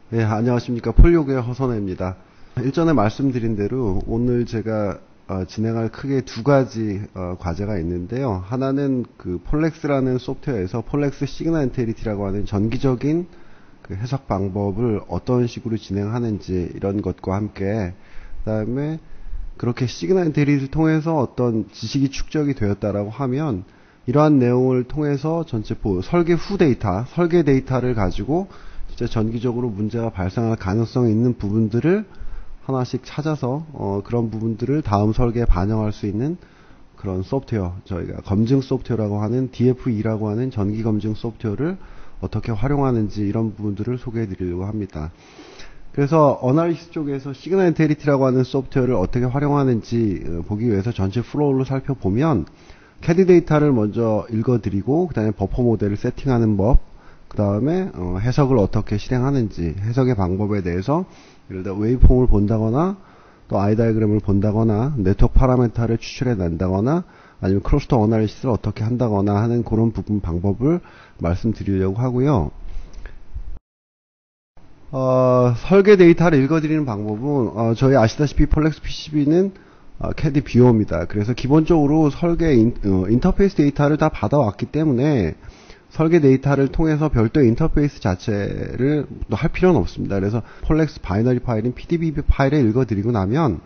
네, 안녕하십니까. 폴요의 허선혜입니다. 일전에 말씀드린 대로 오늘 제가 진행할 크게 두 가지 과제가 있는데요. 하나는 그 폴렉스라는 소프트웨어에서 폴렉스 시그널 엔테리티라고 하는 전기적인 그 해석 방법을 어떤 식으로 진행하는지 이런 것과 함께, 그 다음에 그렇게 시그널 엔테리티를 통해서 어떤 지식이 축적이 되었다라고 하면 이러한 내용을 통해서 전체 설계 후 데이터, 설계 데이터를 가지고 진짜 전기적으로 문제가 발생할 가능성이 있는 부분들을 하나씩 찾아서 그런 부분들을 다음 설계에 반영할 수 있는 그런 소프트웨어, 저희가 검증 소프트웨어라고 하는 DFE라고 하는 전기 검증 소프트웨어를 어떻게 활용하는지 이런 부분들을 소개해 드리려고 합니다. 그래서 어널리시스 쪽에서 시그널 엔테리티라고 하는 소프트웨어를 어떻게 활용하는지 보기 위해서 전체 플로우를 살펴보면 캐드 데이터를 먼저 읽어드리고 그 다음에 버퍼 모델을 세팅하는 법, 그 다음에 해석을 어떻게 실행하는지, 해석의 방법에 대해서 예를 들어 웨이브폼을 본다거나 또 아이 다이그램을 본다거나 네트워크 파라미터를 추출해 낸다거나 아니면 클러스터 어널리시스를 어떻게 한다거나 하는 그런 부분 방법을 말씀드리려고 하고요. 설계 데이터를 읽어드리는 방법은 저희 아시다시피 폴렉스 PCB는 CAD 비오입니다. 그래서 기본적으로 설계 인터페이스 데이터를 다 받아왔기 때문에 설계 데이터를 통해서 별도의 인터페이스 자체를 할 필요는 없습니다. 그래서 폴렉스 바이너리 파일인 PDB 파일을 읽어드리고 나면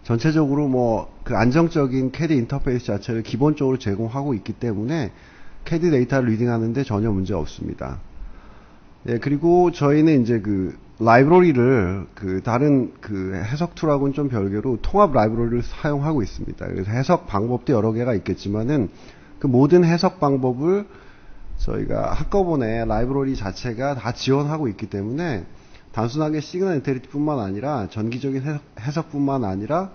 전체적으로 그 안정적인 CAD 인터페이스 자체를 기본적으로 제공하고 있기 때문에 CAD 데이터를 리딩하는데 전혀 문제 없습니다. 예, 그리고 저희는 이제 그 라이브러리를 다른 해석 툴하고는 좀 별개로 통합 라이브러리를 사용하고 있습니다. 그래서 해석 방법도 여러 개가 있겠지만은 그 모든 해석 방법을 저희가 한꺼번에 라이브러리 자체가 다 지원하고 있기 때문에 단순하게 시그널 엔테리티 뿐만 아니라 전기적인 해석뿐만 아니라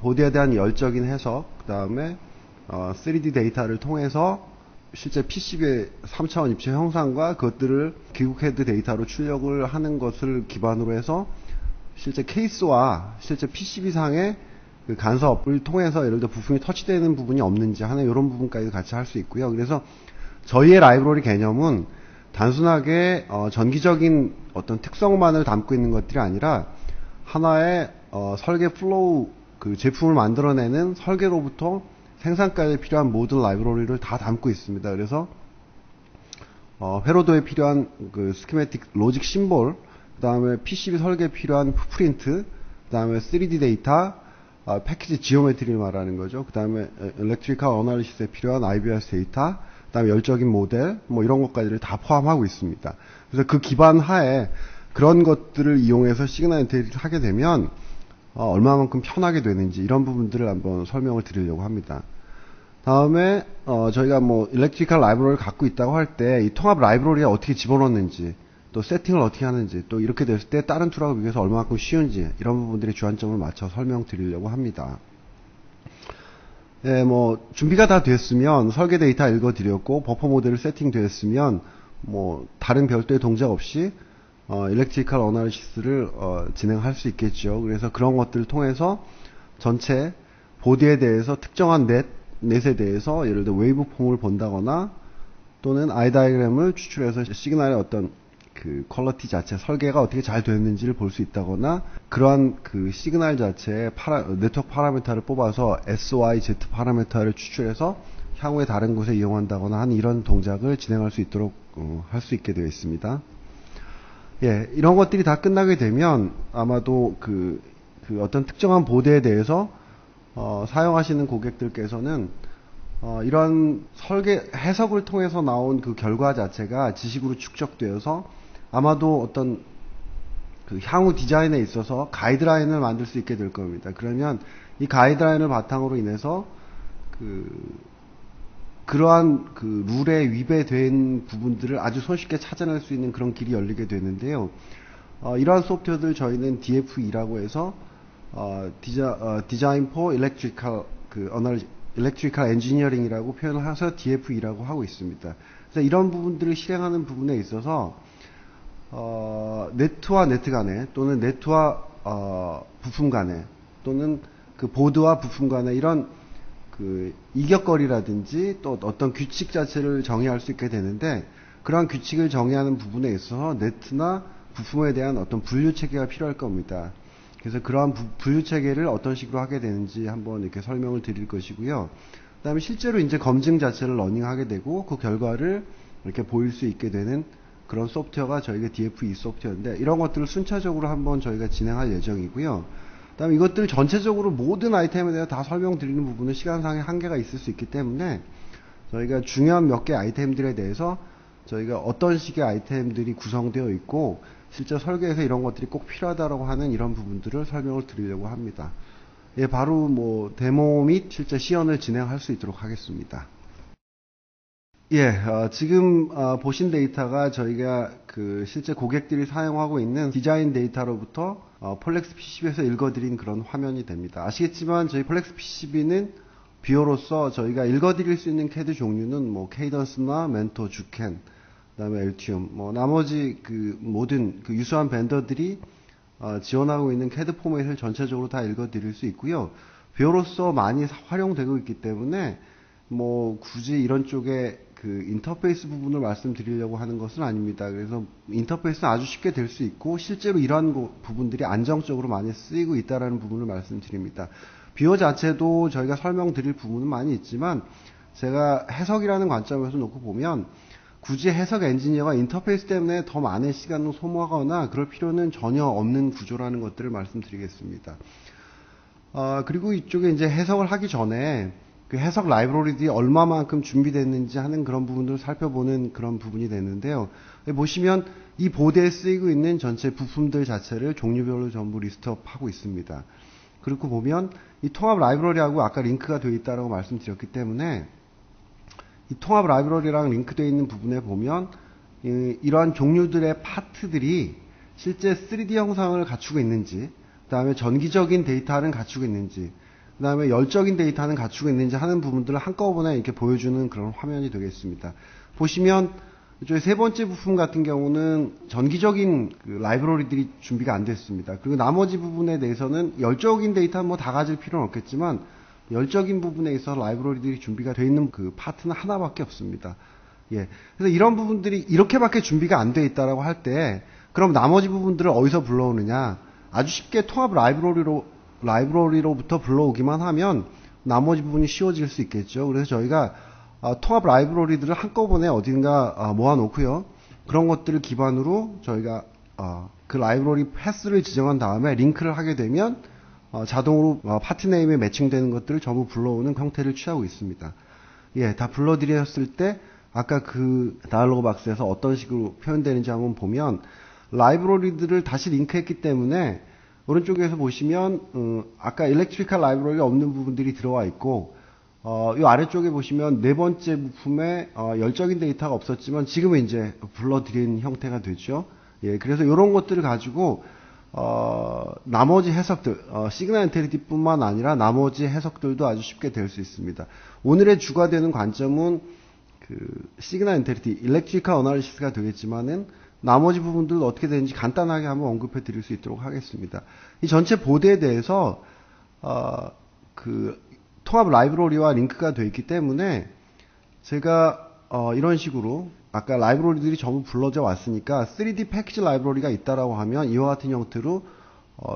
보드에 대한 열적인 해석, 그 다음에 3D 데이터를 통해서 실제 PCB의 3차원 입체 형상과 그것들을 기국 헤드 데이터로 출력을 하는 것을 기반으로 해서 실제 케이스와 실제 PCB상의 그 간섭을 통해서 예를 들어 부품이 터치되는 부분이 없는지 하는 이런 부분까지 같이 할 수 있고요. 그래서 저희의 라이브러리 개념은 단순하게 전기적인 어떤 특성만을 담고 있는 것들이 아니라 하나의 설계 플로우, 그 제품을 만들어내는 설계로부터 생산까지 필요한 모든 라이브러리를 다 담고 있습니다. 그래서 회로도에 필요한 그 스키매틱 로직 심볼, 그 다음에 PCB 설계에 필요한 푸프린트, 그 다음에 3D 데이터, 패키지 지오메트리를 말하는 거죠. 그 다음에 일렉트리컬 어널리시스에 필요한 IBS 데이터, 그 다음에 열적인 모델, 이런 것까지를 다 포함하고 있습니다. 그래서 그 기반 하에 그런 것들을 이용해서 시그널 엔테리티를 하게 되면 얼마만큼 편하게 되는지 이런 부분들을 한번 설명을 드리려고 합니다. 다음에 저희가 일렉트리컬 라이브러리를 갖고 있다고 할 때 이 통합 라이브러리에 어떻게 집어넣는지, 또 세팅을 어떻게 하는지, 또 이렇게 됐을 때 다른 툴하고 비교해서 얼마만큼 쉬운지 이런 부분들의 주안점을 맞춰 설명드리려고 합니다. 예, 준비가 다 됐으면 설계 데이터 읽어드렸고 버퍼 모델을 세팅되었으면 다른 별도의 동작 없이 일렉트리컬 어널리시스를 진행할 수 있겠죠. 그래서 그런 것들을 통해서 전체 보드에 대해서 특정한 넷에 대해서 예를 들어 웨이브 폼을 본다거나 또는 아이 다이그램을 추출해서 시그널의 어떤 그 퀄리티 자체, 설계가 어떻게 잘 되었는지를 볼 수 있다거나 그러한 그 시그널 자체의 네트워크 파라미터를 뽑아서 SY, Z 파라미터를 추출해서 향후에 다른 곳에 이용한다거나 하는 이런 동작을 진행할 수 있도록 할 수 있게 되어 있습니다. 예, 이런 것들이 다 끝나게 되면 아마도 어떤 특정한 보드에 대해서 사용하시는 고객들께서는 이런 설계 해석을 통해서 나온 그 결과 자체가 지식으로 축적되어서 아마도 어떤 그 향후 디자인에 있어서 가이드라인을 만들 수 있게 될 겁니다. 그러면 이 가이드라인을 바탕으로 인해서 그러한 그 룰에 위배된 부분들을 아주 손쉽게 찾아낼 수 있는 그런 길이 열리게 되는데요. 이러한 소프트웨어들 저희는 DFE라고 해서 디자인 포 일렉트리컬 일렉트리컬 엔지니어링이라고 표현을 해서 DFE라고 하고 있습니다. 그래서 이런 부분들을 실행하는 부분에 있어서 네트와 네트 간에 또는 네트와 부품 간에 또는 그 보드와 부품 간에 이런 그 이격거리라든지 또 어떤 규칙 자체를 정의할 수 있게 되는데, 그러한 규칙을 정의하는 부분에 있어서 네트나 부품에 대한 어떤 분류 체계가 필요할 겁니다. 그래서 그러한 분류 체계를 어떤 식으로 하게 되는지 한번 이렇게 설명을 드릴 것이고요. 그 다음에 실제로 이제 검증 자체를 러닝하게 되고 그 결과를 이렇게 보일 수 있게 되는 그런 소프트웨어가 저희가 DFE 소프트웨어인데, 이런 것들을 순차적으로 한번 저희가 진행할 예정이고요. 그 다음에 이것들 전체적으로 모든 아이템에 대해서 다 설명드리는 부분은 시간상의 한계가 있을 수 있기 때문에 저희가 중요한 몇 개 아이템들에 대해서 저희가 어떤 식의 아이템들이 구성되어 있고 실제 설계에서 이런 것들이 꼭 필요하다고 하는 이런 부분들을 설명을 드리려고 합니다. 예, 바로 뭐 데모 및 실제 시연을 진행할 수 있도록 하겠습니다. 예, 지금 보신 데이터가 저희가 그 실제 고객들이 사용하고 있는 디자인 데이터로부터 폴렉스 PCB에서 읽어드린 그런 화면이 됩니다. 아시겠지만 저희 폴렉스 PCB는 뷰어로서 저희가 읽어드릴 수 있는 CAD 종류는 뭐 케이던스나 멘토, 주켄, 그다음에 엘티움, 뭐 나머지 그 모든 그 유수한 벤더들이 지원하고 있는 CAD 포맷을 전체적으로 다 읽어드릴 수 있고요. 뷰어로서 많이 활용되고 있기 때문에 뭐 굳이 이런 쪽에 그 인터페이스 부분을 말씀드리려고 하는 것은 아닙니다. 그래서 인터페이스는 아주 쉽게 될 수 있고 실제로 이러한 부분들이 안정적으로 많이 쓰이고 있다는 부분을 말씀드립니다. 뷰어 자체도 저희가 설명드릴 부분은 많이 있지만 제가 해석이라는 관점에서 놓고 보면 굳이 해석 엔지니어가 인터페이스 때문에 더 많은 시간을 소모하거나 그럴 필요는 전혀 없는 구조라는 것들을 말씀드리겠습니다. 그리고 이쪽에 이제 해석을 하기 전에 그 해석 라이브러리들이 얼마만큼 준비됐는지 하는 그런 부분들을 살펴보는 그런 부분이 되는데요. 보시면 이 보드에 쓰이고 있는 전체 부품들 자체를 종류별로 전부 리스트업 하고 있습니다. 그리고 보면 이 통합 라이브러리하고 아까 링크가 되어 있다고 말씀드렸기 때문에 이 통합 라이브러리랑 링크되어 있는 부분에 보면 이러한 종류들의 파트들이 실제 3D 형상을 갖추고 있는지, 그 다음에 전기적인 데이터는 갖추고 있는지, 그 다음에 열적인 데이터는 갖추고 있는지 하는 부분들을 한꺼번에 이렇게 보여주는 그런 화면이 되겠습니다. 보시면 이쪽에 세 번째 부품 같은 경우는 전기적인 그 라이브러리들이 준비가 안 됐습니다. 그리고 나머지 부분에 대해서는 열적인 데이터는 뭐 다 가질 필요는 없겠지만 열적인 부분에 있어서 라이브러리들이 준비가 되어 있는 그 파트는 하나밖에 없습니다. 예. 그래서 이런 부분들이 이렇게밖에 준비가 안 되어 있다라고 할 때 그럼 나머지 부분들을 어디서 불러오느냐? 아주 쉽게 통합 라이브러리로부터 불러오기만 하면 나머지 부분이 쉬워질 수 있겠죠. 그래서 저희가 통합 라이브러리들을 한꺼번에 어딘가 모아놓고요. 그런 것들을 기반으로 저희가 그 라이브러리 패스를 지정한 다음에 링크를 하게 되면 자동으로 파트 네임에 매칭되는 것들을 전부 불러오는 형태를 취하고 있습니다. 예, 다 불러드렸을 때 아까 그 다이얼로그 박스에서 어떤 식으로 표현되는지 한번 보면 라이브러리들을 다시 링크했기 때문에 오른쪽에서 보시면 아까 일렉트리컬 라이브러리가 없는 부분들이 들어와 있고 이 아래쪽에 보시면 네 번째 부품에 열적인 데이터가 없었지만 지금은 이제 불러드린 형태가 되죠. 예, 그래서 이런 것들을 가지고 나머지 해석들, 시그널 엔티티 뿐만 아니라 나머지 해석들도 아주 쉽게 될 수 있습니다. 오늘의 주가 되는 관점은 그 시그널 엔티티, 일렉트리컬 어널리시스가 되겠지만은 나머지 부분들도 어떻게 되는지 간단하게 한번 언급해 드릴 수 있도록 하겠습니다. 이 전체 보드에 대해서 그 통합 라이브러리와 링크가 되어 있기 때문에 제가 이런 식으로 아까 라이브러리들이 전부 불러져 왔으니까 3D 패키지 라이브러리가 있다라고 하면 이와 같은 형태로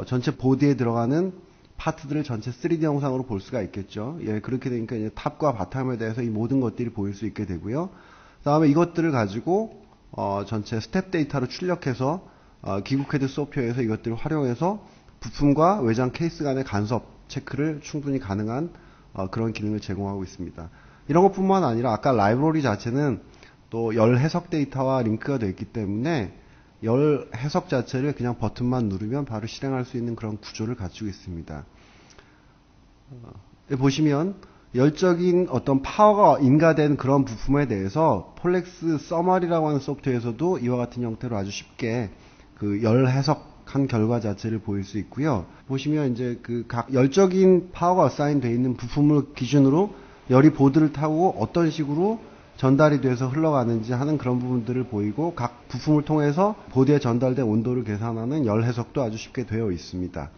전체 보드에 들어가는 파트들을 전체 3D 영상으로 볼 수가 있겠죠. 예, 그렇게 되니까 이제 탑과 바텀에 대해서 이 모든 것들이 보일 수 있게 되고요. 그 다음에 이것들을 가지고 전체 스텝 데이터로 출력해서 기구 CAD 소프트웨어에서 이것들을 활용해서 부품과 외장 케이스 간의 간섭 체크를 충분히 가능한 그런 기능을 제공하고 있습니다. 이런 것뿐만 아니라 아까 라이브러리 자체는 또 열 해석 데이터와 링크가 되어 있기 때문에 열 해석 자체를 그냥 버튼만 누르면 바로 실행할 수 있는 그런 구조를 갖추고 있습니다. 보시면 열적인 어떤 파워가 인가된 그런 부품에 대해서 폴렉스 서머리라고 하는 소프트웨어에서도 이와 같은 형태로 아주 쉽게 그 열 해석한 결과 자체를 보일 수 있고요. 보시면 이제 그 각 열적인 파워가 어사인 되어 있는 부품을 기준으로 열이 보드를 타고 어떤 식으로 전달이 돼서 흘러가는지 하는 그런 부분들을 보이고 각 부품을 통해서 보드에 전달된 온도를 계산하는 열 해석도 아주 쉽게 되어 있습니다.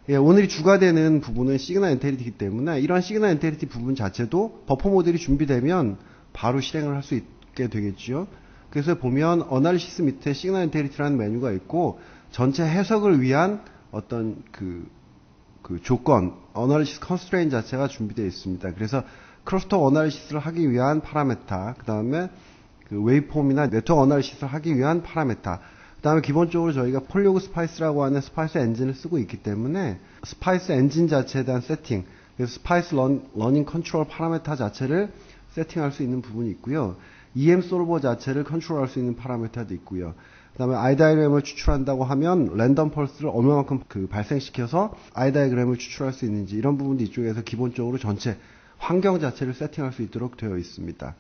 예, 오늘이 주가 되는 부분은 시그널 엔테리티이기 때문에 이런 시그널 엔테리티 부분 자체도 버퍼 모델이 준비되면 바로 실행을 할 수 있게 되겠죠. 그래서 보면 어널리시스 밑에 시그널 엔테리티라는 메뉴가 있고 전체 해석을 위한 어떤 그 조건, 어널리시스 컨스트레인 자체가 준비되어 있습니다. 그래서 크로스톡 어널리시스를 하기 위한 파라메타, 그 다음에 그 웨이폼이나 네트워크 어널리시스를 하기 위한 파라메타, 그 다음에 기본적으로 저희가 폴리오그 스파이스라고 하는 스파이스 엔진을 쓰고 있기 때문에 스파이스 엔진 자체에 대한 세팅, 그래서 스파이스 러닝 컨트롤 파라메타 자체를 세팅할 수 있는 부분이 있고요. EM 솔버 자체를 컨트롤할 수 있는 파라메타도 있고요. 그 다음에 I 다이그램을 추출한다고 하면 랜덤 펄스를 얼마만큼 발생시켜서 I 다이그램을 추출할 수 있는지 이런 부분도 이쪽에서 기본적으로 전체 환경 자체를 세팅할 수 있도록 되어 있습니다.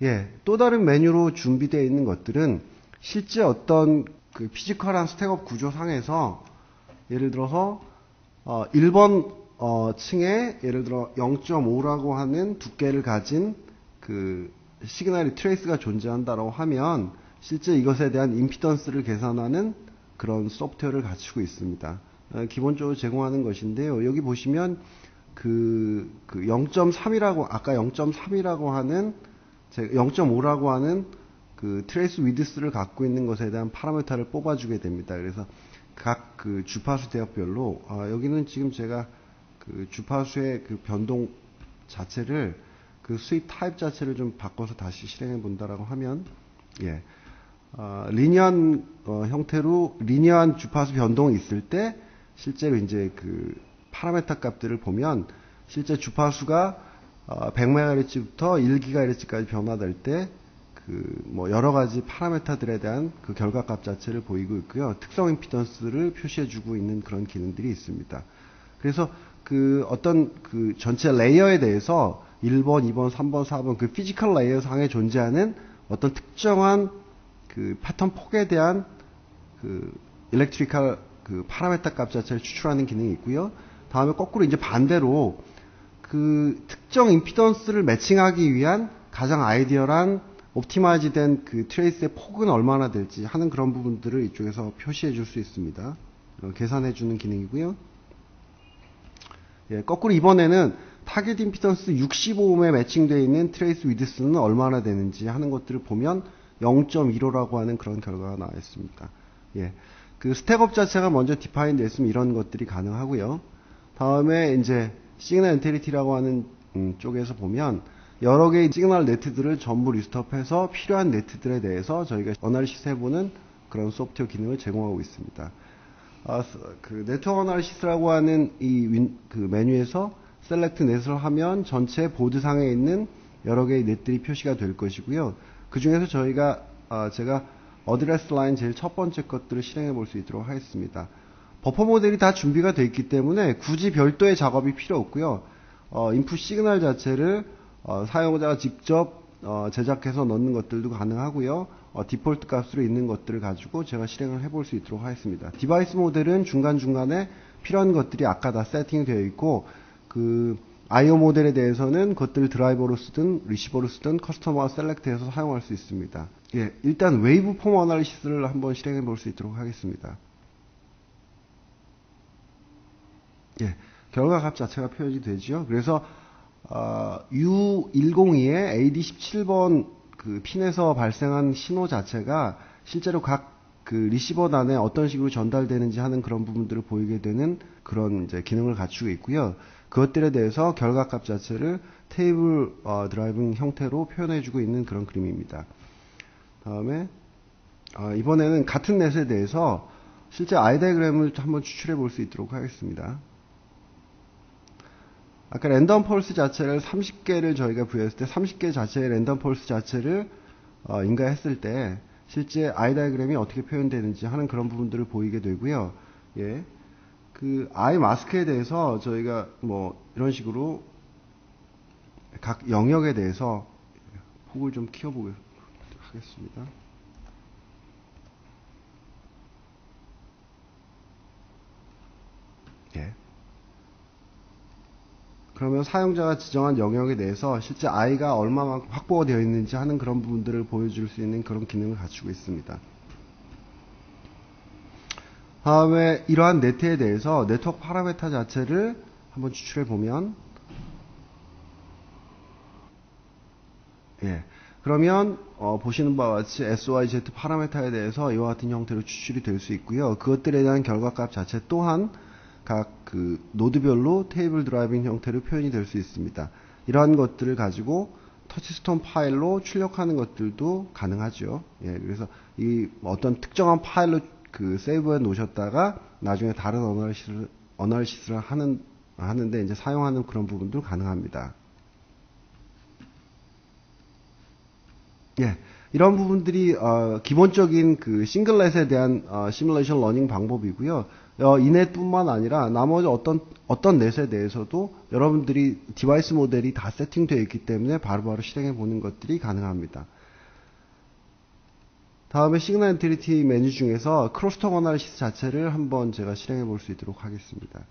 예, 또 다른 메뉴로 준비되어 있는 것들은 실제 어떤 그 피지컬한 스택업 구조상에서 예를 들어서 1번 층에 예를 들어 0.5라고 하는 두께를 가진 그 시그널이 트레이스가 존재한다고 하면 실제 이것에 대한 임피던스를 계산하는 그런 소프트웨어를 갖추고 있습니다. 기본적으로 제공하는 것인데요. 여기 보시면 그 0.3이라고 아까 0.3이라고 하는 0.5라고 하는 그 트레이스 위드스를 갖고 있는 것에 대한 파라미터를 뽑아주게 됩니다. 그래서 각 그 주파수 대역별로 여기는 지금 제가 그 주파수의 그 변동 자체를 그 스윗 타입 자체를 좀 바꿔서 다시 실행해 본다라고 하면 예. 리니어한 형태로 리니어한 주파수 변동이 있을 때 실제로 이제 그 파라메타 값들을 보면 실제 주파수가 100MHz부터 1GHz까지 변화될 때 그 뭐 여러 가지 파라메타들에 대한 그 결과값 자체를 보이고 있고요. 특성 임피던스를 표시해주고 있는 그런 기능들이 있습니다. 그래서 그 어떤 그 전체 레이어에 대해서 1번, 2번, 3번, 4번 그 피지컬 레이어 상에 존재하는 어떤 특정한 그 패턴 폭에 대한 그 일렉트리컬 그 파라메타 값 자체를 추출하는 기능이 있고요. 다음에 거꾸로 이제 반대로 그 특정 임피던스를 매칭하기 위한 가장 아이디어한 옵티마이즈 된 그 트레이스의 폭은 얼마나 될지 하는 그런 부분들을 이쪽에서 표시해 줄 수 있습니다. 계산해 주는 기능이고요. 예, 거꾸로 이번에는 타겟 임피던스 65옴에 매칭되어 있는 트레이스 위드스는 얼마나 되는지 하는 것들을 보면 0.15라고 하는 그런 결과가 나와 있습니다. 예. 그 스택업 자체가 먼저 디파인 됐으면 이런 것들이 가능하고요. 다음에 이제 시그널 엔테리티라고 하는 쪽에서 보면 여러 개의 시그널 네트들을 전부 리스트업해서 필요한 네트들에 대해서 저희가 어널리시스 해보는 그런 소프트웨어 기능을 제공하고 있습니다. 그 네트워크 어널리시스라고 하는 그 메뉴에서 셀렉트 넷을 하면 전체 보드상에 있는 여러 개의 넷들이 표시가 될 것이고요. 그 중에서 제가 어드레스 라인 제일 첫 번째 것들을 실행해 볼 수 있도록 하겠습니다. 버퍼 모델이 다 준비가 되어 있기 때문에 굳이 별도의 작업이 필요 없고요. 인풋 시그널 자체를 사용자가 직접 제작해서 넣는 것들도 가능하고요. 디폴트 값으로 있는 것들을 가지고 제가 실행을 해볼 수 있도록 하겠습니다. 디바이스 모델은 중간중간에 필요한 것들이 아까 다 세팅이 되어 있고 그 IO 모델에 대해서는 그것들을 드라이버로 쓰든 리시버로 쓰든 커스터머 셀렉트해서 사용할 수 있습니다. 예, 일단 웨이브 폼 어널리시스를 한번 실행해 볼 수 있도록 하겠습니다. 예, 결과값 자체가 표현이 되죠. 그래서 U102의 AD17번 그 핀에서 발생한 신호 자체가 실제로 각 그 리시버 단에 어떤 식으로 전달되는지 하는 그런 부분들을 보이게 되는 그런 이제 기능을 갖추고 있고요. 그것들에 대해서 결과값 자체를 테이블 드라이빙 형태로 표현해주고 있는 그런 그림입니다. 다음에 이번에는 같은 넷에 대해서 실제 아이 다이그램을 한번 추출해 볼 수 있도록 하겠습니다. 아까 랜덤 펄스 자체를 30개를 저희가 부여했을 때 30개 자체의 랜덤 펄스 자체를 인가했을 때 실제 아이 다이그램이 어떻게 표현되는지 하는 그런 부분들을 보이게 되고요. 예. 그 아이 마스크에 대해서 저희가 뭐 이런 식으로 각 영역에 대해서 폭을 좀 키워보도록 하겠습니다. 예. 그러면 사용자가 지정한 영역에 대해서 실제 아이가 얼마만큼 확보가 되어 있는지 하는 그런 부분들을 보여줄 수 있는 그런 기능을 갖추고 있습니다. 다음에 이러한 네트에 대해서 네트워크 파라메타 자체를 한번 추출해 보면, 예. 그러면 보시는 바와 같이 SYZ 파라메타에 대해서 이와 같은 형태로 추출이 될 수 있고요. 그것들에 대한 결과값 자체 또한 각 그 노드별로 테이블 드라이빙 형태로 표현이 될 수 있습니다. 이러한 것들을 가지고 터치스톤 파일로 출력하는 것들도 가능하죠. 예, 그래서 이 어떤 특정한 파일로 그 세이브해 놓으셨다가 나중에 다른 어널시스를 하는데 이제 사용하는 그런 부분도 가능합니다. 예, 이런 부분들이 기본적인 그 싱글넷에 대한 시뮬레이션 러닝 방법이고요. 이 넷뿐만 아니라 나머지 어떤 넷에 대해서도 여러분들이 디바이스 모델이 다 세팅되어 있기 때문에 바로바로 실행해 보는 것들이 가능합니다. 다음에 시그널 엔티티 메뉴 중에서 크로스톡 어널리시스 자체를 한번 제가 실행해 볼 수 있도록 하겠습니다.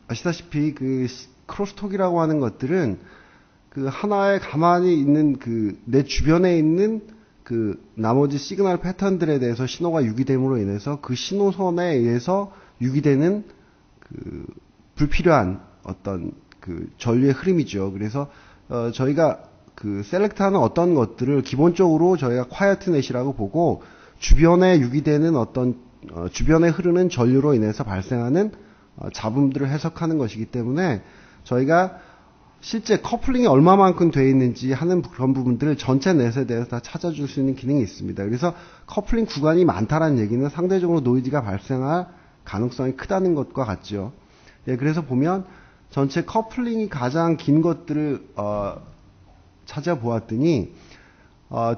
아시다시피 그 크로스톡이라고 하는 것들은 그 하나의 가만히 있는 그 내 주변에 있는 그 나머지 시그널 패턴들에 대해서 신호가 유기됨으로 인해서 그 신호선에 의해서 유기되는 그 불필요한 어떤 그 전류의 흐름이죠. 그래서 저희가 그 셀렉트하는 어떤 것들을 기본적으로 저희가 quiet net이라고 보고 주변에 유기되는 어떤 주변에 흐르는 전류로 인해서 발생하는 잡음들을 해석하는 것이기 때문에 저희가 실제 커플링이 얼마만큼 되어 있는지 하는 그런 부분들을 전체 넷에 대해서 다 찾아줄 수 있는 기능이 있습니다. 그래서 커플링 구간이 많다는 얘기는 상대적으로 노이즈가 발생할 가능성이 크다는 것과 같죠. 예, 그래서 보면 전체 커플링이 가장 긴 것들을 찾아보았더니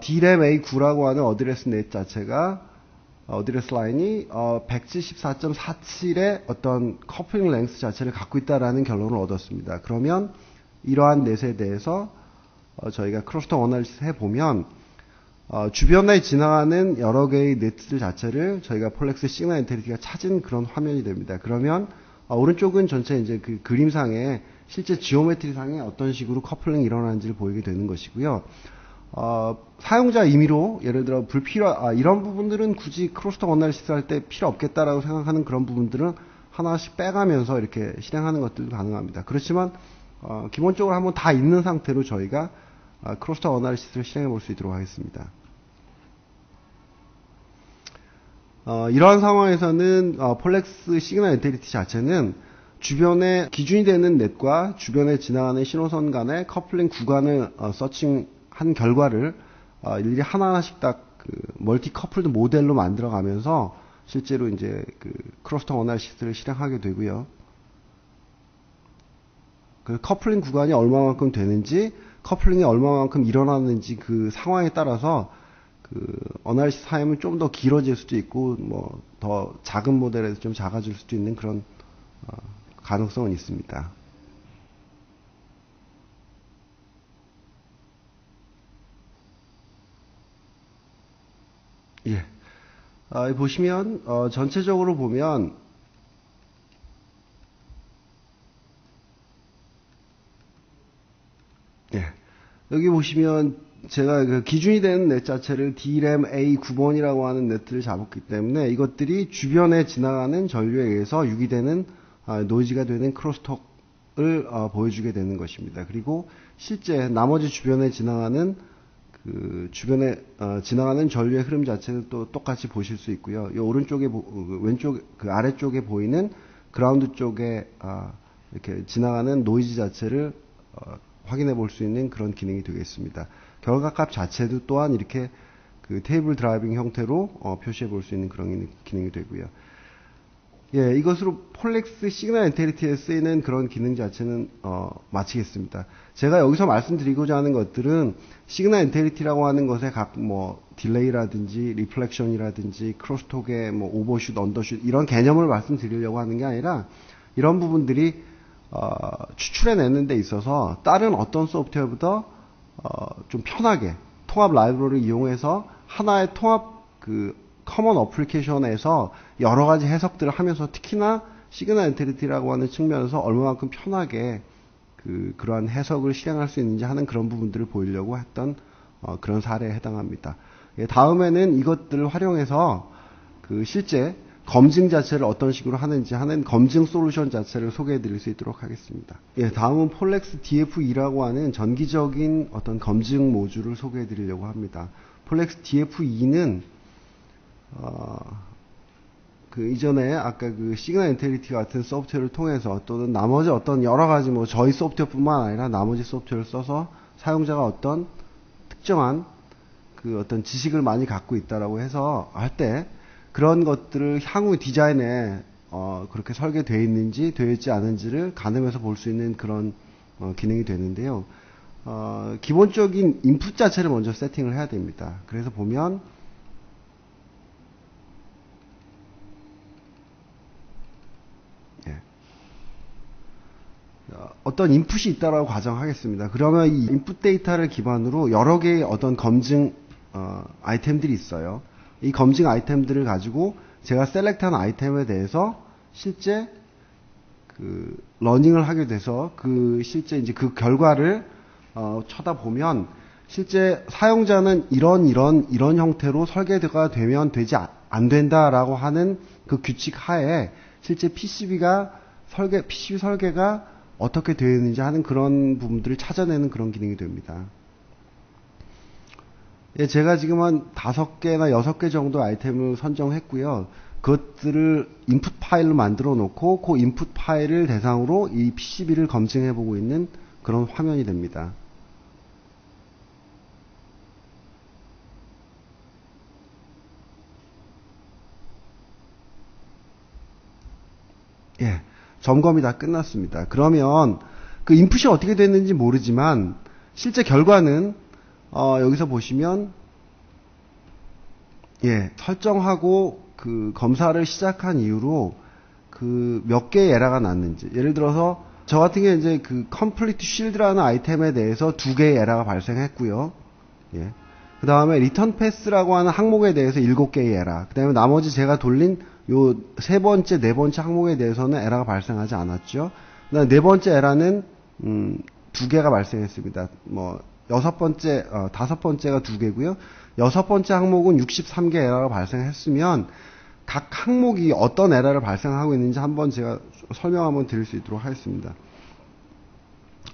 D램 A9라고 하는 어드레스 넷 자체가 어드레스 라인이 174.47의 어떤 커플링 랭스 자체를 갖고 있다라는 결론을 얻었습니다. 그러면 이러한 넷에 대해서 저희가 크로스톡 어널리시스 해보면 주변에 지나가는 여러 개의 넷들 자체를 저희가 폴렉스 시그널 엔티티가 찾은 그런 화면이 됩니다. 그러면 오른쪽은 전체 이제 그 그림상에 실제 지오메트리 상에 어떤 식으로 커플링이 일어나는지를 보이게 되는 것이고요. 사용자 임의로 예를 들어 이런 부분들은 굳이 크로스톡 어널리시스 할 때 필요 없겠다라고 생각하는 그런 부분들은 하나씩 빼가면서 이렇게 실행하는 것들도 가능합니다. 그렇지만 기본적으로 한번 다 있는 상태로 저희가 크로스톡 어널리시스를 실행해 볼 수 있도록 하겠습니다. 이러한 상황에서는 폴렉스 시그널 엔티티 자체는 주변에 기준이 되는 넷과 주변에 지나가는 신호선 간의 커플링 구간을 서칭한 결과를 일일이 하나하나씩 딱 그 멀티 커플드 모델로 만들어 가면서 실제로 이제 그 크로스톡 어널리시스를 실행하게 되고요. 그 커플링 구간이 얼마만큼 되는지, 커플링이 얼마만큼 일어나는지 그 상황에 따라서 그 어널리시스 타임은 좀 더 길어질 수도 있고, 뭐 더 작은 모델에서 좀 작아질 수도 있는 그런 가능성은 있습니다. 예. 보시면 전체적으로 보면 예. 여기 보시면 제가 그 기준이 되는 넷 자체를 D램 A9번이라고 하는 넷을 잡았기 때문에 이것들이 주변에 지나가는 전류에 의해서 유기되는 노이즈가 되는 크로스톡을 보여주게 되는 것입니다. 그리고 실제 나머지 주변에 지나가는 지나가는 전류의 흐름 자체를 또 똑같이 보실 수 있고요. 이 오른쪽에 왼쪽 그 아래쪽에 보이는 그라운드 쪽에 이렇게 지나가는 노이즈 자체를 확인해 볼 수 있는 그런 기능이 되겠습니다. 결과값 자체도 또한 이렇게 그 테이블 드라이빙 형태로 표시해 볼 수 있는 그런 기능이 되고요. 예, 이것으로 폴렉스 시그널 엔티티에 쓰이는 그런 기능 자체는 마치겠습니다. 제가 여기서 말씀드리고자 하는 것들은 시그널 엔티티라고 하는 것에 각 뭐 딜레이라든지 리플렉션이라든지 크로스톡의 뭐 오버슛, 언더슛 이런 개념을 말씀드리려고 하는 게 아니라 이런 부분들이 추출해내는 데 있어서 다른 어떤 소프트웨어보다 좀 편하게 통합 라이브러리를 이용해서 하나의 통합 그 커먼 어플리케이션에서 여러 가지 해석들을 하면서 특히나 시그널 엔티티라고 하는 측면에서 얼마만큼 편하게 그러한 해석을 실행할 수 있는지 하는 그런 부분들을 보이려고 했던 그런 사례에 해당합니다. 예, 다음에는 이것들을 활용해서 그 실제 검증 자체를 어떤 식으로 하는지 하는 검증 솔루션 자체를 소개해 드릴 수 있도록 하겠습니다. 예, 다음은 폴렉스 DF2라고 하는 전기적인 어떤 검증 모듈을 소개해 드리려고 합니다. 폴렉스 DF2는 그 이전에 아까 그 시그널 인테리티 같은 소프트웨어를 통해서 또는 나머지 어떤 여러 가지 뭐 저희 소프트웨어뿐만 아니라 나머지 소프트웨어를 써서 사용자가 어떤 특정한 그 어떤 지식을 많이 갖고 있다라고 해서 할 때 그런 것들을 향후 디자인에 그렇게 설계되어 있는지 되어 있지 않은지를 가늠해서 볼 수 있는 그런 기능이 되는데요. 기본적인 인풋 자체를 먼저 세팅을 해야 됩니다. 그래서 보면 어떤 인풋이 있다라고 가정하겠습니다. 그러면 이 인풋 데이터를 기반으로 여러 개의 어떤 검증 아이템들이 있어요. 이 검증 아이템들을 가지고 제가 셀렉트한 아이템에 대해서 실제 그 러닝을 하게 돼서 그 실제 이제 그 결과를 쳐다보면 실제 사용자는 이런 형태로 설계가 되면 되지 안 된다라고 하는 그 규칙 하에 실제 PCB 설계가 어떻게 되어 있는지 하는 그런 부분들을 찾아내는 그런 기능이 됩니다. 예, 제가 지금 한 5개나 6개 정도 아이템을 선정했고요. 그것들을 인풋 파일로 만들어 놓고 그 인풋 파일을 대상으로 이 PCB를 검증해 보고 있는 그런 화면이 됩니다. 예, 점검이 다 끝났습니다. 그러면 그 인풋이 어떻게 됐는지 모르지만 실제 결과는 여기서 보시면 예, 설정하고 그 검사를 시작한 이후로 그 몇 개의 에러가 났는지, 예를 들어서 저 같은 경우에 이제 그 complete shield라는 아이템에 대해서 2개의 에러가 발생했고요. 예. 그 다음에 return pass라고 하는 항목에 대해서 7개의 에러, 그 다음에 나머지 제가 돌린 요 세 번째, 네 번째 항목에 대해서는 에러가 발생하지 않았죠. 그 다음에 네 번째 에러는 2개가 발생했습니다. 뭐 다섯 번째가 2개고요. 여섯 번째 항목은 63개 에러가 발생했으면 각 항목이 어떤 에러를 발생하고 있는지 한번 제가 설명 한번 드릴 수 있도록 하겠습니다.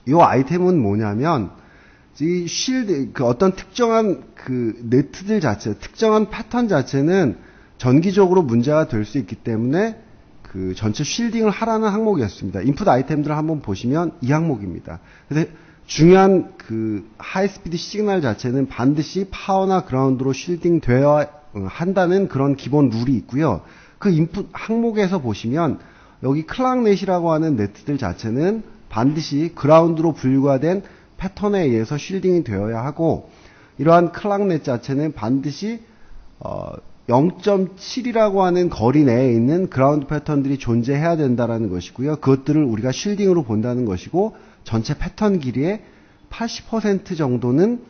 이 아이템은 뭐냐면 이 쉴드, 그 어떤 특정한 그 네트들 자체, 특정한 패턴 자체는 전기적으로 문제가 될 수 있기 때문에 그 전체 쉴딩을 하라는 항목이었습니다. 인풋 아이템들을 한번 보시면 이 항목입니다. 그래서 중요한 그 하이스피드 시그널 자체는 반드시 파워나 그라운드로 쉴딩 되어야 한다는 그런 기본 룰이 있고요. 그 인풋 항목에서 보시면 여기 클락넷이라고 하는 네트들 자체는 반드시 그라운드로 분류가 패턴에 의해서 쉴딩이 되어야 하고, 이러한 클락넷 자체는 반드시 0.7이라고 하는 거리 내에 있는 그라운드 패턴들이 존재해야 된다라는 것이고요. 그것들을 우리가 쉴딩으로 본다는 것이고, 전체 패턴 길이의 80% 정도는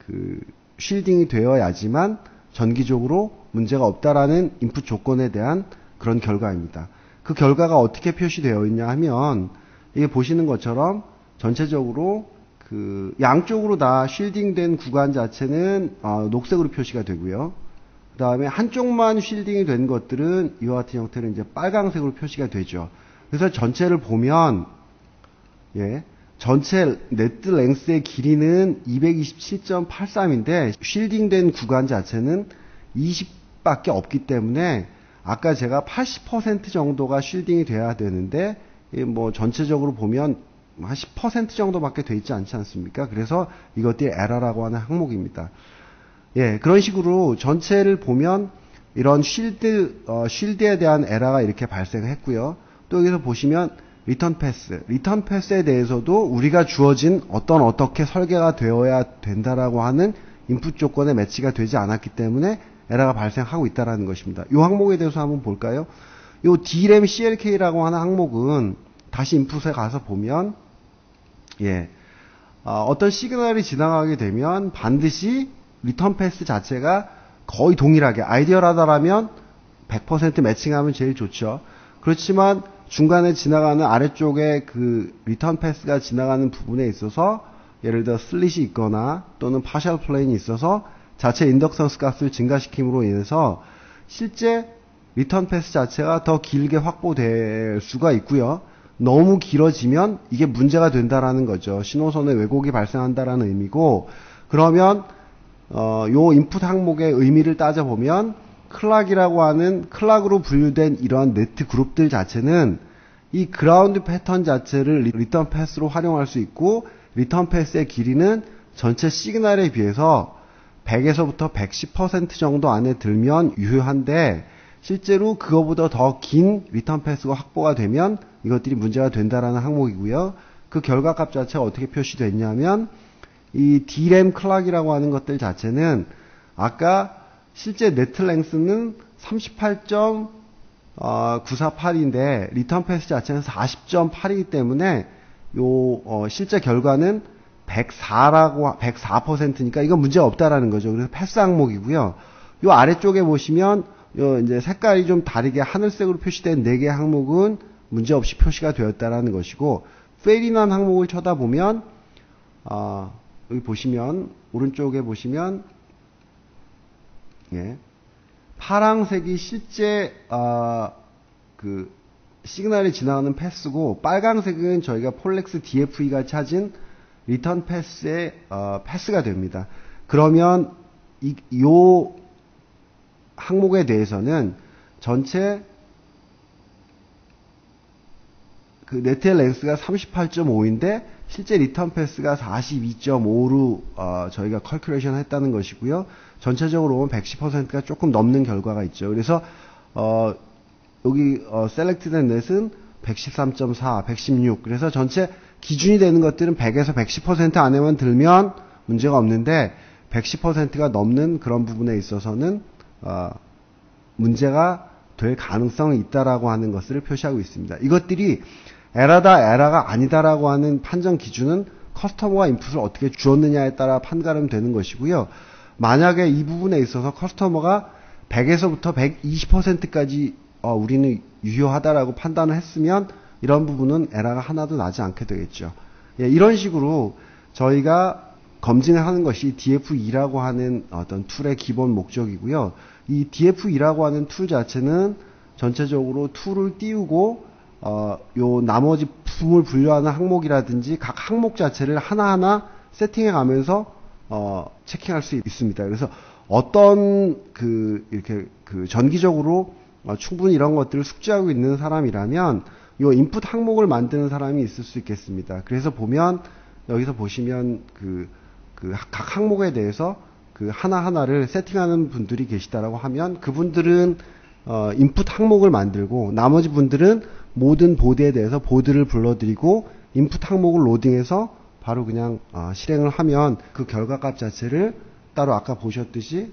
그 쉴딩이 되어야지만 전기적으로 문제가 없다라는 인풋 조건에 대한 그런 결과입니다. 그 결과가 어떻게 표시되어 있냐 하면, 이게 보시는 것처럼 전체적으로 그 양쪽으로 다 쉴딩된 구간 자체는 녹색으로 표시가 되고요. 그 다음에 한쪽만 쉴딩이 된 것들은 이와 같은 형태로 이제 빨강색으로 표시가 되죠. 그래서 전체를 보면 예, 전체 네트 랭스의 길이는 227.83인데 쉴딩된 구간 자체는 20밖에 없기 때문에 아까 제가 80% 정도가 쉴딩이 돼야 되는데 뭐 전체적으로 보면 한 10% 정도밖에 돼 있지 않지 않습니까? 그래서 이것들이 에러라고 하는 항목입니다. 예, 그런 식으로 전체를 보면 이런 쉴드에 대한 에러가 이렇게 발생했고요. 또 여기서 보시면 리턴 패스에 대해서도 우리가 주어진 어떻게 설계가 되어야 된다라고 하는 인풋 조건에 매치가 되지 않았기 때문에 에러가 발생하고 있다는 것입니다. 이 항목에 대해서 한번 볼까요? 이 DRAM CLK라고 하는 항목은 다시 인풋에 가서 보면 예, 어떤 시그널이 지나가게 되면 반드시 리턴 패스 자체가 거의 동일하게, 아이디어라다라면 100% 매칭하면 제일 좋죠. 그렇지만 중간에 지나가는 아래쪽에 그 리턴 패스가 지나가는 부분에 있어서 예를 들어 슬릿이 있거나 또는 파셜 플레인이 있어서 자체 인덕션스 값을 증가시킴으로 인해서 실제 리턴 패스 자체가 더 길게 확보될 수가 있고요. 너무 길어지면 이게 문제가 된다라는 거죠. 신호선에 왜곡이 발생한다라는 의미고, 그러면 요 인풋 항목의 의미를 따져보면 클락이라고 하는 클락으로 분류된 이러한 네트 그룹들 자체는 이 그라운드 패턴 자체를 리턴 패스로 활용할 수 있고, 리턴 패스의 길이는 전체 시그널에 비해서 100에서부터 110% 정도 안에 들면 유효한데, 실제로 그거보다 더 긴 리턴 패스가 확보가 되면 이것들이 문제가 된다라는 항목이고요. 그 결과값 자체가 어떻게 표시됐냐면, 이 D램 클락이라고 하는 것들 자체는 아까 실제 네트 랭스는 38.948인데 리턴 패스 자체는 40.8이기 때문에 실제 결과는 104%니까 이건 문제가 없다라는 거죠. 그래서 패스 항목이고요. 요 아래쪽에 보시면 이제 색깔이 좀 다르게 하늘색으로 표시된 4개의 항목은 문제없이 표시가 되었다라는 것이고, 페일이난 항목을 쳐다보면 여기 보시면 오른쪽에 보시면 파랑색이 실제 그 시그널이 지나가는 패스고, 빨강색은 저희가 폴렉스 DFE가 찾은 리턴 패스의 패스가 됩니다. 그러면 요 항목에 대해서는 전체 그 네트 랭스가 38.5인데 실제 리턴 패스가 42.5로 저희가 컬큘레이션 했다는 것이고요. 전체적으로 보면 110%가 조금 넘는 결과가 있죠. 그래서 여기 셀렉트된 넷은 113.4, 116. 그래서 전체 기준이 되는 것들은 100에서 110% 안에만 들면 문제가 없는데 110%가 넘는 그런 부분에 있어서는 문제가 될 가능성이 있다라고 하는 것을 표시하고 있습니다. 이것들이 에러다 에러가 아니다라고 하는 판정 기준은 커스터머가 인풋을 어떻게 주었느냐에 따라 판가름 되는 것이고요. 만약에 이 부분에 있어서 커스터머가 100에서부터 120%까지 우리는 유효하다라고 판단을 했으면 이런 부분은 에러가 하나도 나지 않게 되겠죠. 이런 식으로 저희가 검증을 하는 것이 DFE라고 하는 어떤 툴의 기본 목적이고요. 이 DFE라고 하는 툴 자체는 전체적으로 툴을 띄우고 요 나머지 부품을 분류하는 항목이라든지 각 항목 자체를 하나하나 세팅해 가면서 체킹할 수 있습니다. 그래서 어떤 이렇게 전기적으로 충분히 이런 것들을 숙지하고 있는 사람이라면 요 인풋 항목을 만드는 사람이 있을 수 있겠습니다. 그래서 보면 여기서 보시면 각 항목에 대해서 하나하나를 세팅하는 분들이 계시다라고 하면 그분들은 인풋 항목을 만들고 나머지 분들은 모든 보드에 대해서 보드를 불러드리고 인풋 항목을 로딩해서 바로 그냥 실행을 하면 그 결과값 자체를 따로 아까 보셨듯이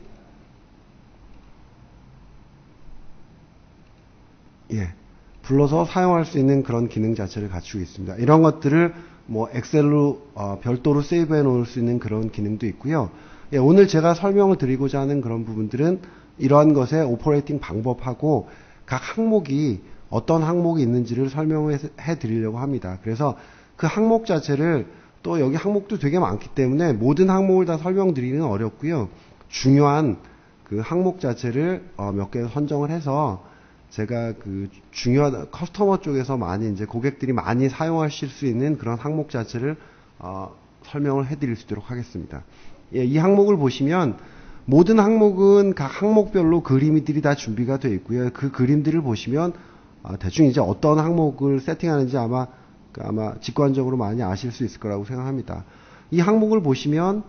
불러서 사용할 수 있는 그런 기능 자체를 갖추고 있습니다. 이런 것들을 뭐 엑셀로 별도로 세이브해 놓을 수 있는 그런 기능도 있고요. 오늘 제가 설명을 드리고자 하는 그런 부분들은 이러한 것의 오퍼레이팅 방법하고 각 항목이 어떤 항목이 있는지를 설명해 드리려고 합니다. 그래서 그 항목 자체를 또 여기 항목도 되게 많기 때문에 모든 항목을 다 설명드리기는 어렵고요. 중요한 그 항목 자체를 몇 개 선정을 해서 제가 중요한 커스터머 쪽에서 많이 이제 고객들이 많이 사용하실 수 있는 그런 항목 자체를 설명을 해드릴 수 있도록 하겠습니다. 이 항목을 보시면 모든 항목은 각 항목별로 그림들이 다 준비가 되어 있고요. 그 그림들을 보시면 대충 이제 어떤 항목을 세팅하는지 아마 직관적으로 많이 아실 수 있을 거라고 생각합니다. 이 항목을 보시면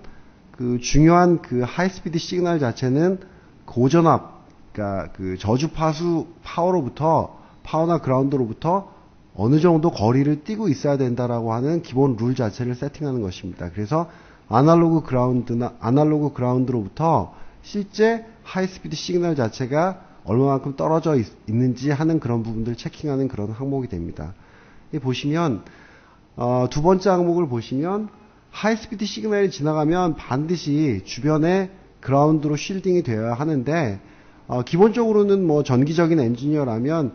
중요한 하이스피드 시그널 자체는 고전압, 그러니까 저주 파워나 그라운드로부터 어느 정도 거리를 띄고 있어야 된다라고 하는 기본 룰 자체를 세팅하는 것입니다. 그래서 아날로그 그라운드로부터 실제 하이스피드 시그널 자체가 얼마만큼 떨어져 있는지 하는 그런 부분들을 체킹하는 그런 항목이 됩니다. 보시면 두 번째 항목을 보시면 하이스피드 시그널이 지나가면 반드시 주변에 그라운드로 쉴딩이 되어야 하는데 기본적으로는 뭐 전기적인 엔지니어라면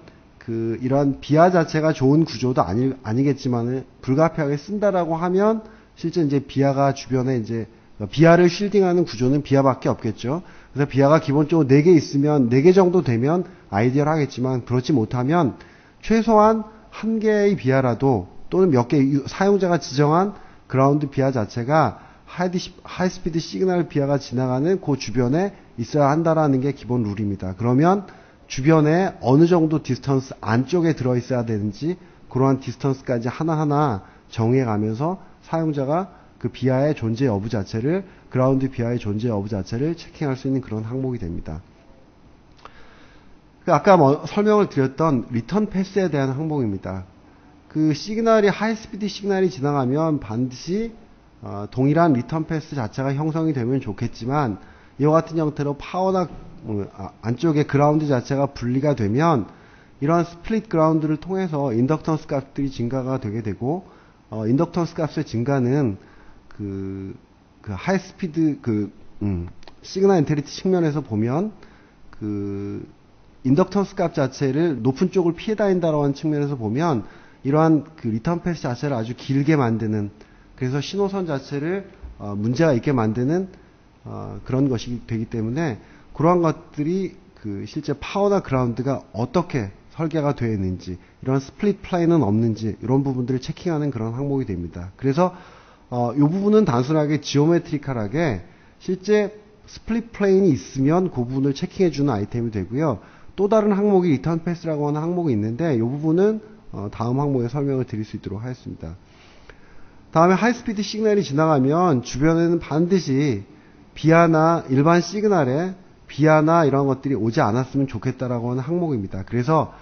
이러한 비하 자체가 좋은 구조도 아니겠지만 불가피하게 쓴다라고 하면 실제 이제 비하가 주변에 이제 비하를 쉴딩하는 구조는 비하밖에 없겠죠. 그래서 비하가 기본적으로 4개 있으면 4개 정도 되면 아이디얼하겠지만 그렇지 못하면 최소한 1개의 비하라도 또는 몇 개 사용자가 지정한 그라운드 비하 자체가 하이스피드 시그널 비하가 지나가는 그 주변에 있어야 한다라는 게 기본 룰입니다. 그러면 주변에 어느 정도 디스턴스 안쪽에 들어있어야 되는지 그러한 디스턴스까지 하나하나 정해가면서 사용자가 그 비하의 존재 여부 자체를 그라운드 비하의 존재 여부 자체를 체킹할 수 있는 그런 항목이 됩니다. 아까 설명을 드렸던 리턴 패스에 대한 항목입니다. 그 시그널이 하이스피드 시그널이 지나가면 반드시 동일한 리턴 패스 자체가 형성이 되면 좋겠지만 이와 같은 형태로 파워나 안쪽에 그라운드 자체가 분리가 되면 이러한 스플릿 그라운드를 통해서 인덕턴스 값들이 증가가 되게 되고 인덕턴스 값의 증가는 그 하이스피드 시그널 인테리티 측면에서 보면 그 인덕턴스 값 자체를 높은 쪽을 피해 다닌다라고 하는 측면에서 보면 이러한 그 리턴 패스 자체를 아주 길게 만드는 그래서 신호선 자체를 문제가 있게 만드는 그런 것이 되기 때문에 그러한 것들이 그 실제 파워나 그라운드가 어떻게 설계가 되어 있는지 이런 스플릿 플레인은 없는지 이런 부분들을 체킹하는 그런 항목이 됩니다. 그래서 이 부분은 단순하게 지오메트리컬하게 실제 스플릿 플레인이 있으면 그 부분을 체킹해 주는 아이템이 되고요. 또 다른 항목이 리턴 패스라고 하는 항목이 있는데 이 부분은 다음 항목에 설명을 드릴 수 있도록 하겠습니다. 다음에 하이스피드 시그널이 지나가면 주변에는 반드시 비하나 일반 시그널에 비하나 이런 것들이 오지 않았으면 좋겠다라고 하는 항목입니다. 그래서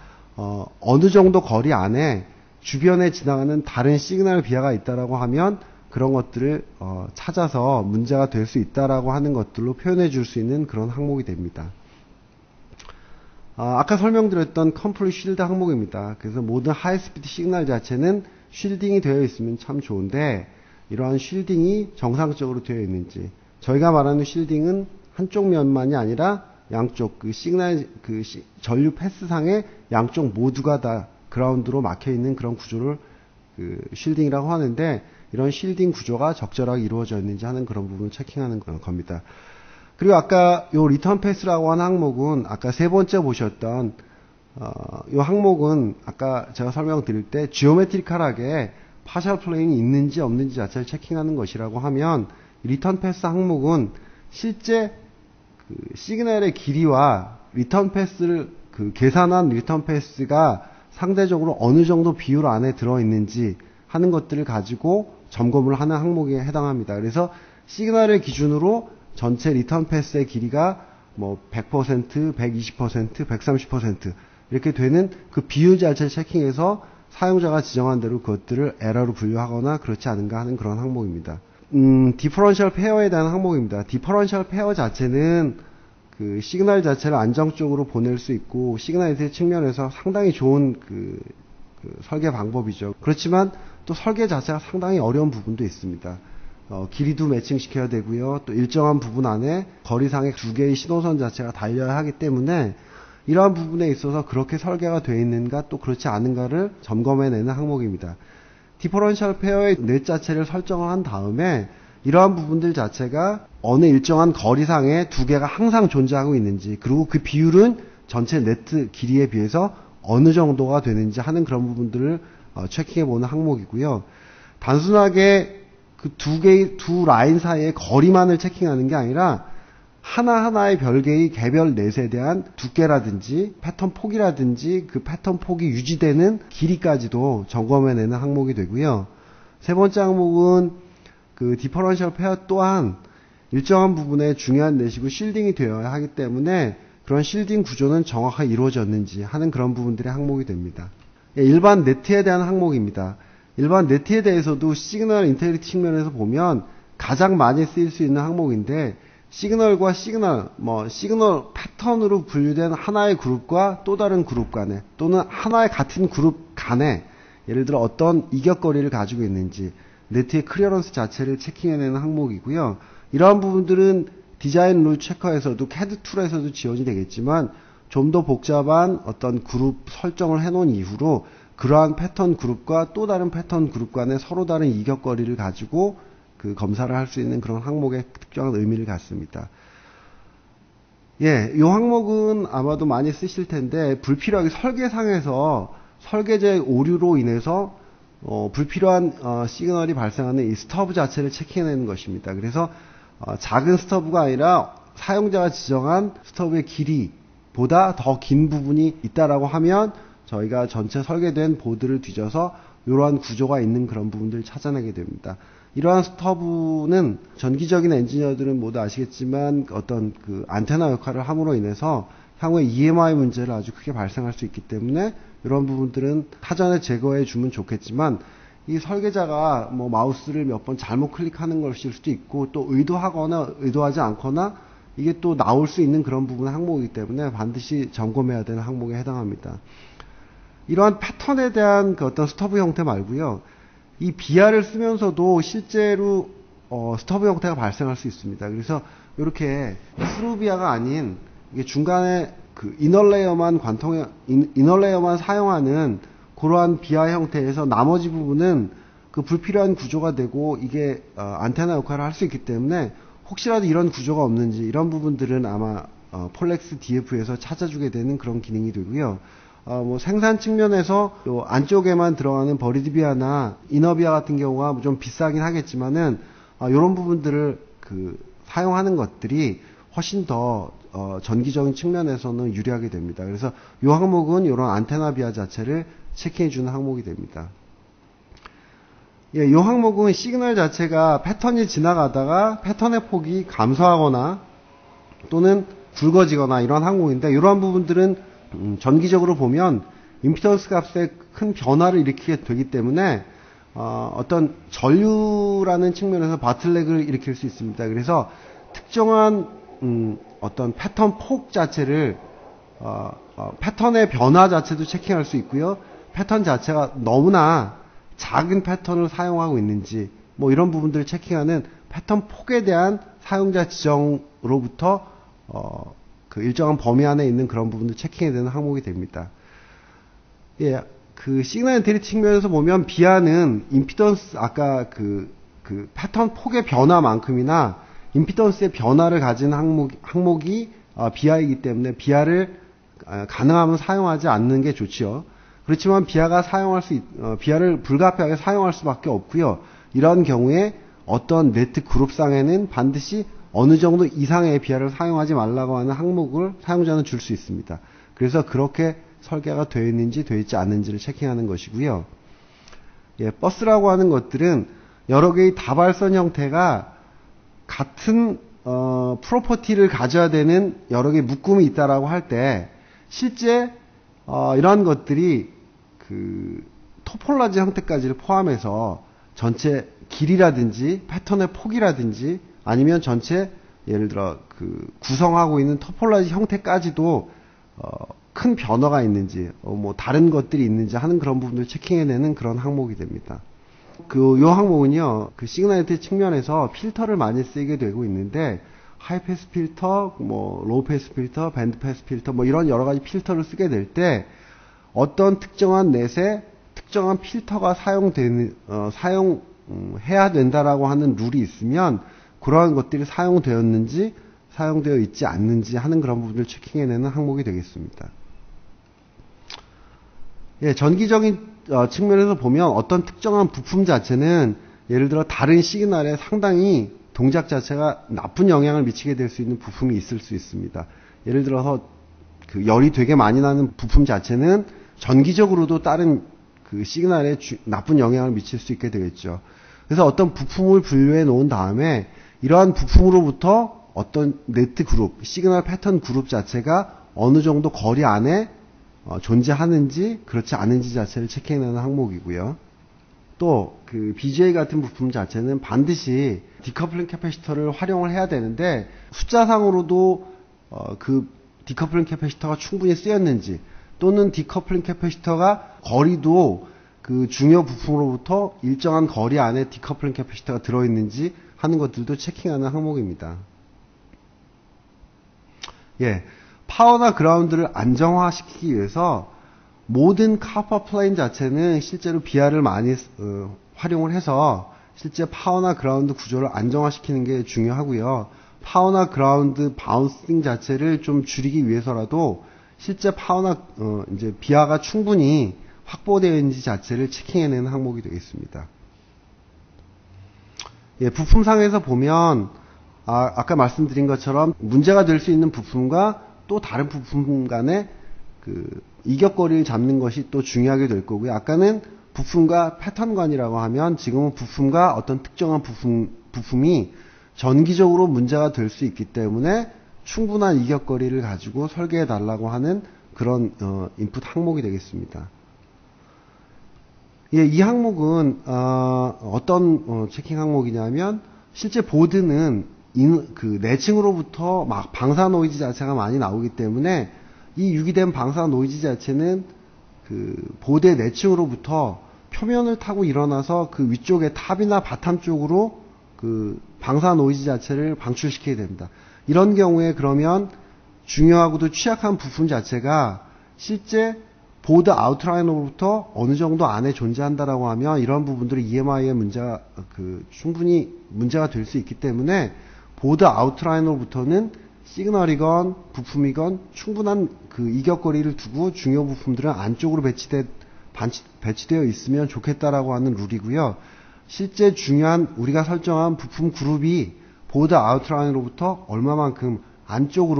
어느 정도 거리 안에 주변에 지나가는 다른 시그널 비하가 있다라고 하면 그런 것들을 찾아서 문제가 될 수 있다라고 하는 것들로 표현해 줄 수 있는 그런 항목이 됩니다. 아까 설명드렸던 컴플릿 쉴드 항목입니다. 그래서 모든 하이스피드 시그널 자체는 쉴딩이 되어 있으면 참 좋은데 이러한 쉴딩이 정상적으로 되어 있는지 저희가 말하는 쉴딩은 한쪽 면만이 아니라 양쪽 그 시그널 전류 패스상의 양쪽 모두가 다 그라운드로 막혀 있는 그런 구조를 그 쉴딩이라고 하는데 이런 쉴딩 구조가 적절하게 이루어져 있는지 하는 그런 부분을 체킹하는 겁니다. 그리고 아까 요 리턴 패스라고 하는 항목은 아까 세 번째 보셨던 요 항목은 아까 제가 설명드릴 때 지오메트리컬하게 파셜 플레인이 있는지 없는지 자체를 체킹하는 것이라고 하면 리턴 패스 항목은 실제 그 시그널의 길이와 리턴 패스를 그 계산한 리턴 패스가 상대적으로 어느 정도 비율 안에 들어있는지 하는 것들을 가지고 점검을 하는 항목에 해당합니다. 그래서 시그널을 기준으로 전체 리턴 패스의 길이가 뭐 100%, 120%, 130% 이렇게 되는 그 비율 자체를 체킹해서 사용자가 지정한 대로 그것들을 에러로 분류하거나 그렇지 않은가 하는 그런 항목입니다. 디퍼런셜 페어에 대한 항목입니다. 디퍼런셜 페어 자체는 그 시그널 자체를 안정적으로 보낼 수 있고 시그널 측면에서 상당히 좋은 그 설계 방법이죠. 그렇지만 또 설계 자체가 상당히 어려운 부분도 있습니다. 길이도 매칭시켜야 되고요. 또 일정한 부분 안에 거리상의 두 개의 신호선 자체가 달려야 하기 때문에 이러한 부분에 있어서 그렇게 설계가 되어 있는가 또 그렇지 않은가를 점검해내는 항목입니다. 디퍼런셜 페어의 넷 자체를 설정을 한 다음에 이러한 부분들 자체가 어느 일정한 거리상에 두 개가 항상 존재하고 있는지 그리고 그 비율은 전체 네트 길이에 비해서 어느 정도가 되는지 하는 그런 부분들을 체킹해보는 항목이고요. 단순하게 그 두 라인 사이의 거리만을 체킹하는 게 아니라 하나하나의 별개의 개별 넷에 대한 두께라든지 패턴 폭이라든지 그 패턴 폭이 유지되는 길이까지도 점검해내는 항목이 되고요. 세 번째 항목은 그 디퍼런셜 페어 또한 일정한 부분에 중요한 넷이고 쉴딩이 되어야 하기 때문에 그런 쉴딩 구조는 정확하게 이루어졌는지 하는 그런 분들의 항목이 됩니다. 일반 네트에 대한 항목입니다. 일반 네트에 대해서도 시그널 인테그리티 측면에서 보면 가장 많이 쓰일 수 있는 항목인데 시그널과 시그널 패턴으로 분류된 하나의 그룹과 또 다른 그룹 간에 또는 하나의 같은 그룹 간에 예를 들어 어떤 이격거리를 가지고 있는지 네트의 클리어런스 자체를 체킹해내는 항목이고요. 이러한 부분들은 디자인 룰 체커에서도 CAD 툴에서도 지원이 되겠지만 좀 더 복잡한 어떤 그룹 설정을 해놓은 이후로 그러한 패턴 그룹과 또 다른 패턴 그룹 간에 서로 다른 이격거리를 가지고 그 검사를 할 수 있는 그런 항목에 특정한 의미를 갖습니다. 예, 이 항목은 아마도 많이 쓰실 텐데 불필요하게 설계상에서 설계제 오류로 인해서 불필요한 시그널이 발생하는 이 스터브 자체를 체킹해내는 것입니다. 그래서 작은 스터브가 아니라 사용자가 지정한 스터브의 길이보다 더 긴 부분이 있다라고 하면 저희가 전체 설계된 보드를 뒤져서 이러한 구조가 있는 그런 부분들을 찾아내게 됩니다. 이러한 스터브는 전기적인 엔지니어들은 모두 아시겠지만 어떤 그 안테나 역할을 함으로 인해서 향후에 EMI 문제를 아주 크게 발생할 수 있기 때문에 이런 부분들은 사전에 제거해 주면 좋겠지만 이 설계자가 뭐 마우스를 몇 번 잘못 클릭하는 것일 수도 있고 또 의도하거나 의도하지 않거나 이게 또 나올 수 있는 그런 부분의 항목이기 때문에 반드시 점검해야 되는 항목에 해당합니다. 이러한 패턴에 대한 그 어떤 스터브 형태 말고요. 이 BR을 쓰면서도 실제로 스터브 형태가 발생할 수 있습니다. 그래서 이렇게 프루비아가 아닌 이게 중간에 그 이너레이어만 사용하는 그러한 비아 형태에서 나머지 부분은 그 불필요한 구조가 되고 이게 안테나 역할을 할 수 있기 때문에 혹시라도 이런 구조가 없는지 이런 부분들은 아마 폴렉스 DF에서 찾아주게 되는 그런 기능이 되고요. 뭐 생산 측면에서 또 안쪽에만 들어가는 버리드비아나 이너비아 같은 경우가 좀 비싸긴 하겠지만은 이런 부분들을 그 사용하는 것들이 훨씬 더 전기적인 측면에서는 유리하게 됩니다. 그래서 이 항목은 이런 안테나 비아 자체를 체크해 주는 항목이 됩니다. 예, 이 항목은 시그널 자체가 패턴이 지나가다가 패턴의 폭이 감소하거나 또는 굵어지거나 이런 항목인데 이러한 부분들은 전기적으로 보면 임피던스 값에 큰 변화를 일으키게 되기 때문에 어떤 전류라는 측면에서 바틀렉을 일으킬 수 있습니다. 그래서 특정한 어떤 패턴 폭 자체를 패턴의 변화 자체도 체킹할 수 있고요. 패턴 자체가 너무나 작은 패턴을 사용하고 있는지 뭐 이런 부분들을 체킹하는 패턴 폭에 대한 사용자 지정으로부터 그 일정한 범위 안에 있는 그런 부분들 체킹해야 되는 항목이 됩니다. 예, 그 시그널 엔트리 측면에서 보면 비아는 임피던스 아까 그 패턴 폭의 변화만큼이나 임피던스의 변화를 가진 항목이 비아이기 때문에 비아를 가능하면 사용하지 않는 게 좋지요. 그렇지만 비아를 불가피하게 사용할 수밖에 없고요. 이런 경우에 어떤 네트 그룹상에는 반드시 어느 정도 이상의 비아를 사용하지 말라고 하는 항목을 사용자는 줄 수 있습니다. 그래서 그렇게 설계가 되어 있는지 되어 있지 않는지를 체킹하는 것이고요. 예, 버스라고 하는 것들은 여러 개의 다발선 형태가 같은 프로퍼티를 가져야 되는 여러 개의 묶음이 있다라고 할 때 실제 이러한 것들이 그 토폴라지 형태까지를 포함해서 전체 길이라든지 패턴의 폭이라든지 아니면 전체 예를 들어 그 구성하고 있는 토폴라지 형태까지도 큰 변화가 있는지 뭐 다른 것들이 있는지 하는 그런 부분을 체킹해내는 그런 항목이 됩니다. 요 항목은요 그 시그널 측면에서 필터를 많이 쓰게 되고 있는데 하이 패스 필터, 뭐 로우 패스 필터, 밴드 패스 필터 뭐 이런 여러 가지 필터를 쓰게 될 때 어떤 특정한 넷에 특정한 필터가 사용해야 된다라고 하는 룰이 있으면 그러한 것들이 사용되었는지 사용되어 있지 않는지 하는 그런 부분을 체킹해내는 항목이 되겠습니다. 예, 전기적인 측면에서 보면 어떤 특정한 부품 자체는 예를 들어 다른 시그널에 상당히 동작 자체가 나쁜 영향을 미치게 될 수 있는 부품이 있을 수 있습니다. 예를 들어서 그 열이 되게 많이 나는 부품 자체는 전기적으로도 다른 그 시그널에 나쁜 영향을 미칠 수 있게 되겠죠. 그래서 어떤 부품을 분류해 놓은 다음에 이러한 부품으로부터 어떤 네트 그룹, 시그널 패턴 그룹 자체가 어느 정도 거리 안에 존재하는지 그렇지 않은지 자체를 체크해내는 항목이고요. 또 그 BGA 같은 부품 자체는 반드시 디커플링 캐패시터를 활용을 해야 되는데 숫자상으로도 그 디커플링 캐패시터가 충분히 쓰였는지 또는 디커플링 캐패시터가 거리도 그 중요 부품으로부터 일정한 거리 안에 디커플링 캐패시터가 들어있는지 하는 것들도 체킹하는 항목입니다. 예, 파워나 그라운드를 안정화시키기 위해서 모든 카퍼 플레인 자체는 실제로 비아를 많이 활용을 해서 실제 파워나 그라운드 구조를 안정화시키는 게 중요하고요. 파워나 그라운드 바운싱 자체를 좀 줄이기 위해서라도 실제 파워나 이제 비하가 충분히 확보되어 있는지 자체를 체킹해내는 항목이 되겠습니다. 예, 부품상에서 보면 아까 말씀드린 것처럼 문제가 될 수 있는 부품과 또 다른 부품 간의 그 이격거리를 잡는 것이 또 중요하게 될 거고요. 아까는 부품과 패턴관이라고 하면 지금은 부품과 어떤 특정한 부품이 전기적으로 문제가 될 수 있기 때문에 충분한 이격거리를 가지고 설계해 달라고 하는 그런 인풋 항목이 되겠습니다. 예, 이 항목은 어떤 체킹 항목이냐면 실제 보드는 그 내층으로부터 막 방사 노이즈 자체가 많이 나오기 때문에 이 유기된 방사 노이즈 자체는 그 보드의 내층으로부터 표면을 타고 일어나서 그 위쪽의 탑이나 바텀 쪽으로 그 방사 노이즈 자체를 방출시키게 됩니다. 이런 경우에 그러면 중요하고도 취약한 부품 자체가 실제 보드 아웃라인으로부터 어느 정도 안에 존재한다라고 하면 이런 부분들이 EMI의 문제가 충분히 문제가 될 수 있기 때문에 보드 아웃라인으로부터는 시그널이건 부품이건 충분한 그 이격거리를 두고 중요 부품들은 안쪽으로 배치되어 있으면 좋겠다라고 하는 룰이고요. 실제 중요한 우리가 설정한 부품 그룹이 보드 아웃라인으로부터 얼마만큼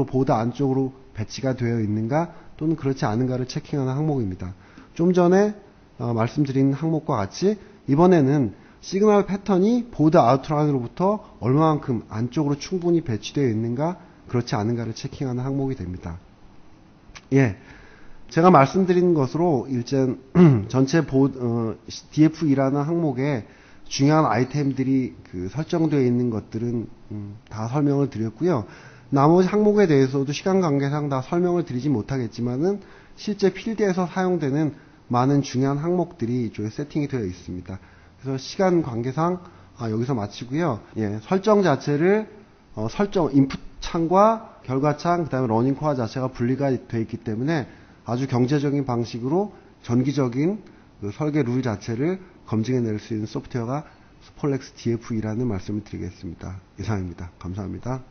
보드 안쪽으로 배치가 되어 있는가 또는 그렇지 않은가를 체킹하는 항목입니다. 좀 전에 말씀드린 항목과 같이 이번에는 시그널 패턴이 보드 아웃라인으로부터 얼마만큼 안쪽으로 충분히 배치되어 있는가 그렇지 않은가를 체킹하는 항목이 됩니다. 예, 제가 말씀드린 것으로 일단 전체 DF2라는 항목에 중요한 아이템들이 설정되어 있는 것들은 다 설명을 드렸고요. 나머지 항목에 대해서도 시간 관계상 다 설명을 드리지 못하겠지만은 실제 필드에서 사용되는 많은 중요한 항목들이 이쪽에 세팅이 되어 있습니다. 그래서 시간 관계상 여기서 마치고요. 예, 설정 자체를 인풋 창과 결과 창, 그 다음에 러닝 코어 자체가 분리가 되어 있기 때문에 아주 경제적인 방식으로 전기적인 그 설계 룰 자체를 검증해낼 수 있는 소프트웨어가 스폴렉스 DF2라는 말씀을 드리겠습니다. 이상입니다. 감사합니다.